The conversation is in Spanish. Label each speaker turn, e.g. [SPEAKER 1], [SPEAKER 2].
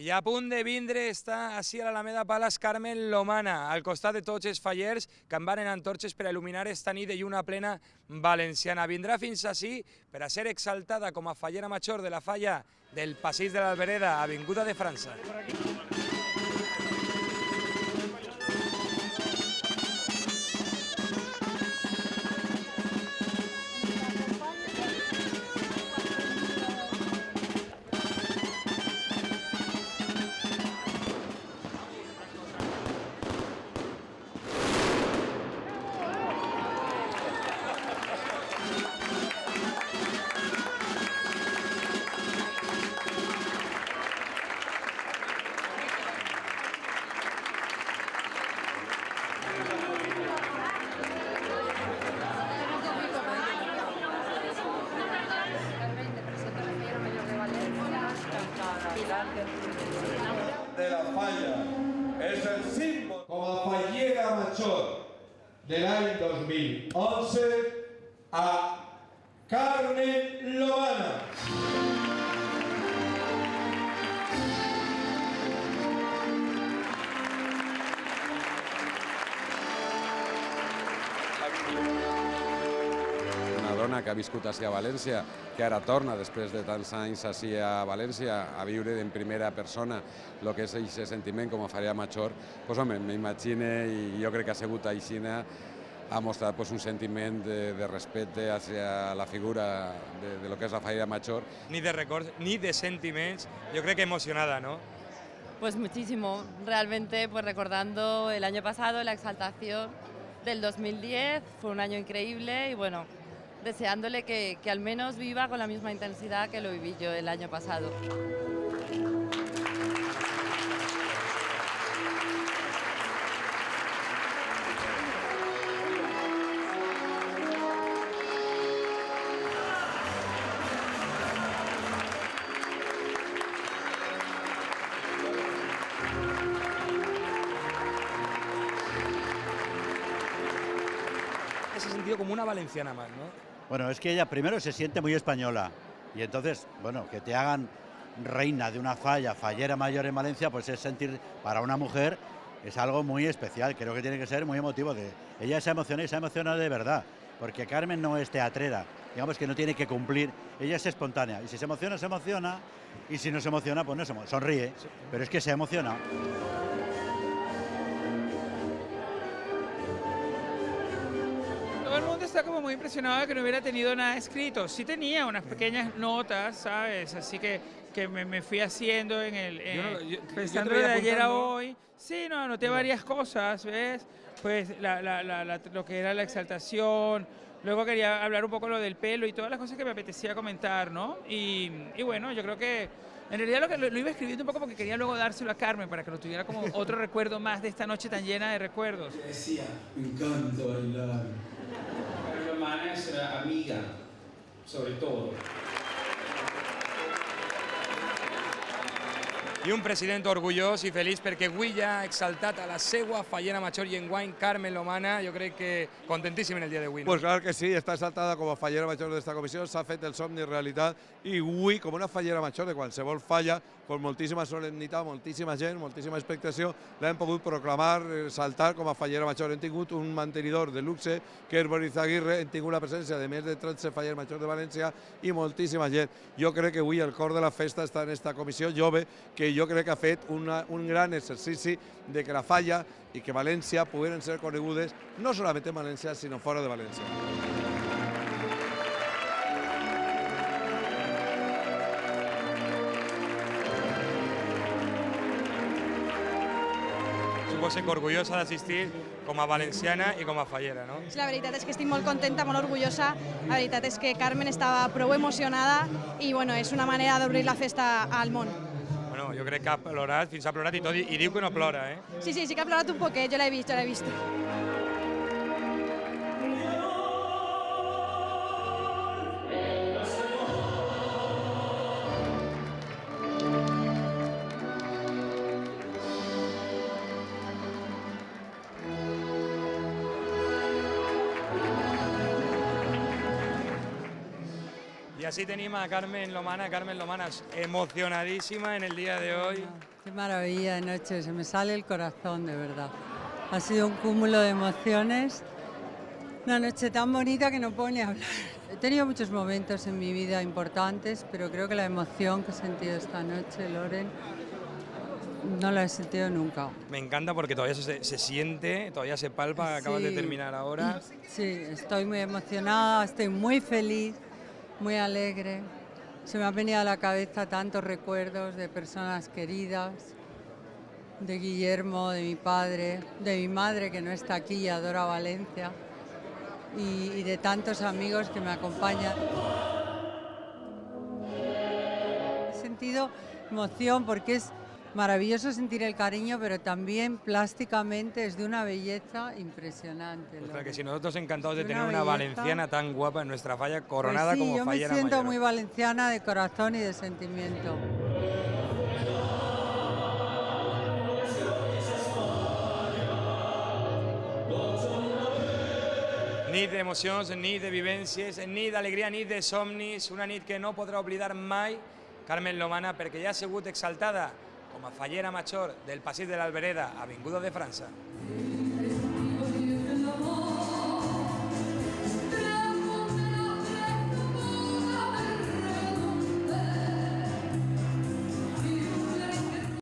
[SPEAKER 1] I a punt de vindre està així a l'Alameda Palace Carmen Lomana, al costat de tots els fallers que envaren antorxes per a il·luminar esta nit de lluna plena valenciana. Vindrà fins així per a ser exaltada com a fallera major de la falla del Passeig de l'Albereda, Avinguda de França.
[SPEAKER 2] De la falla es el símbolo como fallera mayor del año 2011 a Carmen Lomana.
[SPEAKER 3] Una dona que ha viscut així a València, que ara torna després de tants anys així a València a viure en primera persona el que és aquest sentiment com a fallera major, doncs home, m'imagine, i jo crec que ha sigut aixina, ha mostrat pues, un sentiment de respecte hacia la figura de lo que és la fallera major.
[SPEAKER 1] Ni de records, ni de sentiments, yo creo que emocionada, ¿no?
[SPEAKER 4] Pues muchísimo, realmente pues recordando el año pasado, la exaltación del 2010, fue un año increíble y bueno, deseándole que al menos viva con la misma intensidad que lo viví yo el año pasado.
[SPEAKER 1] Se ha sentido como una valenciana más, ¿no?
[SPEAKER 5] Bueno, es que ella primero se siente muy española y entonces, bueno, que te hagan reina de una fallera mayor en Valencia, pues es sentir, para una mujer, es algo muy especial, creo que tiene que ser muy emotivo. Ella se emociona de verdad, porque Carmen no es teatrera, digamos que no tiene que cumplir, ella es espontánea, y si se emociona, y si no se emociona, pues no sonríe, pero es que se emociona.
[SPEAKER 6] Todo el mundo está como muy impresionado de que no hubiera tenido nada escrito. Sí tenía unas pequeñas notas, ¿sabes? Así que me fui haciendo en el... pensando de ayer a hoy. Sí, no, anoté varias cosas, ¿ves? Pues lo que era la exaltación. Luego quería hablar un poco lo del pelo y todas las cosas que me apetecía comentar, ¿no? Y bueno, yo creo que en realidad lo iba escribiendo un poco porque quería luego dárselo a Carmen para que lo tuviera como otro recuerdo más de esta noche tan llena de recuerdos.
[SPEAKER 2] Decía, me encanta bailar.
[SPEAKER 7] Carmen Lomana es una amiga, sobre todo.
[SPEAKER 1] I un president orgullós i feliç perquè avui ja ha exaltat a la seva fallera major i enguany Carmen Lomana, jo crec que contentíssim en el dia d'avui.
[SPEAKER 2] Pues claro que sí, está exaltada como fallera mayor de esta comisión, s'ha fet el somni realitat i avui, com una fallera major de qualsevol falla, con moltíssima solemnitat, moltíssima gent, moltíssima expectació, l'hem pogut proclamar, saltar com a fallera major. Hem tingut un mantenidor de luxe, que és Boris Aguirre, hem tingut la presència de més de 13 fallers majors de València i moltíssima gent. Jo crec que avui el cor de la festa està en esta comissió jove, que jo crec que ha fet un gran exercici de que la falla i que València puguen ser conegudes no solament en València, sinó fora de València.
[SPEAKER 1] Suposo que orgullosa d'assistir com a valenciana i com a fallera, no?
[SPEAKER 8] La veritat és que estic molt contenta, molt orgullosa. La veritat és que Carmen estava prou emocionada i bueno, és una manera d'obrir la festa al món.
[SPEAKER 1] Bueno, jo crec que ha plorat, fins ha plorat i tot, i diu que no plora, eh?
[SPEAKER 8] Sí que ha plorat un poquet, jo l'he vist.
[SPEAKER 1] I Y así tenemos a Carmen Lomana, emocionadísima en el día de hoy.
[SPEAKER 9] Qué maravilla de noche, se me sale el corazón, de verdad. Ha sido un cúmulo de emociones, una noche tan bonita que no puedo ni hablar. He tenido muchos momentos en mi vida importantes, pero creo que la emoción que he sentido esta noche, Loren, no la he sentido nunca.
[SPEAKER 1] Me encanta porque todavía se siente, todavía se palpa, acabas de terminar ahora.
[SPEAKER 9] Sí, estoy muy emocionada, estoy muy feliz, muy alegre. Se me han venido a la cabeza tantos recuerdos de personas queridas, de Guillermo, de mi padre, de mi madre que no está aquí y adora Valencia, y de tantos amigos que me acompañan. He sentido emoción porque es maravilloso sentir el cariño, pero también plásticamente es de una belleza impresionante.
[SPEAKER 1] Pues claro que sí, nosotros encantados de tener una valenciana tan guapa en nuestra falla, coronada
[SPEAKER 9] pues sí,
[SPEAKER 1] como fallera mayor.
[SPEAKER 9] Yo me siento muy valenciana de corazón y de sentimiento.
[SPEAKER 1] Nit d'emocions, nit de vivències, nit d'alegria, nit de somnis, una nit que no podrà oblidar mai Carmen Lomana perquè ja ha sigut exaltada com a fallera major del passeig de l'Albereda, Avinguda de França.